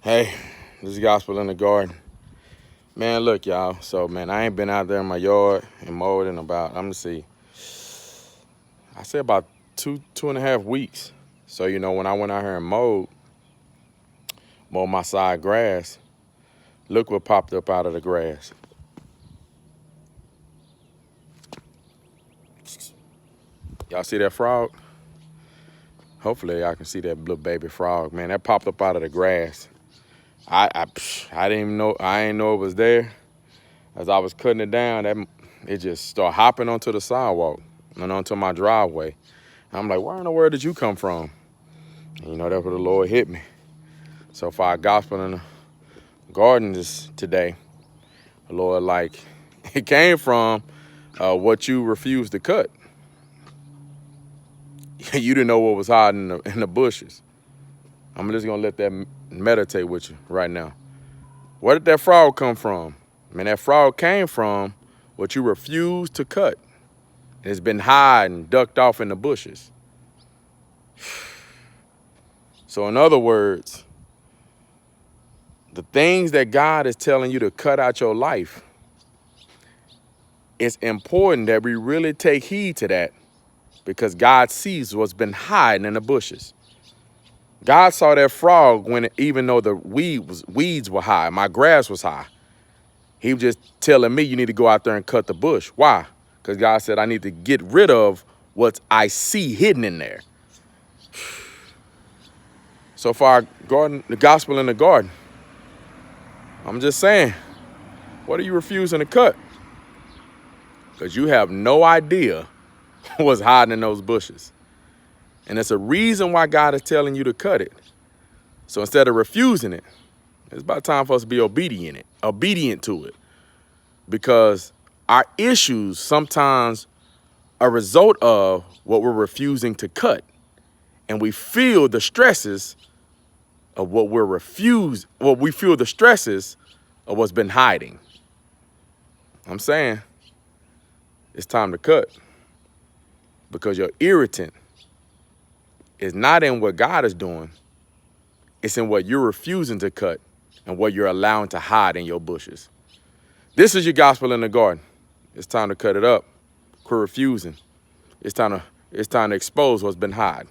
Hey, this is Gospel in the Garden. Man, look, y'all. So, man, I ain't been out there in my yard and mowed in about, I'm gonna see, I say about two and a half weeks. So, when I went out here and mowed my side grass, look what popped up out of the grass. Y'all see that frog? Hopefully y'all can see that little baby frog, man. That popped up out of the grass. I didn't even know, I didn't know it was there. As I was cutting it down, it just started hopping onto the sidewalk and onto my driveway. I'm like, where in the world did you come from? And that's where the Lord hit me. So for our gospel in the garden today, the Lord, it came from what you refused to cut. You didn't know what was hiding in the bushes. I'm just gonna let that meditate with you right now. Where did that frog come from? Man, that frog came from what you refused to cut. It's been hiding, ducked off in the bushes. So in other words, the things that God is telling you to cut out your life, it's important that we really take heed to that, because God sees what's been hiding in the bushes. God saw that frog even though the weeds were high, my grass was high. He was just telling me, you need to go out there and cut the bush. Why? Because God said I need to get rid of what I see hidden in there. So for our garden, the gospel in the garden, I'm just saying, what are you refusing to cut? Because you have no idea what's hiding in those bushes. And it's a reason why God is telling you to cut it. So instead of refusing it, it's about time for us to be obedient to it. Because our issues sometimes are a result of what we're refusing to cut. And we feel the stresses of we feel the stresses of what's been hiding. I'm saying it's time to cut, because your irritant is not in what God is doing. It's in what you're refusing to cut and what you're allowing to hide in your bushes. This is your gospel in the garden. It's time to cut it up. Quit refusing. It's time to expose what's been hiding.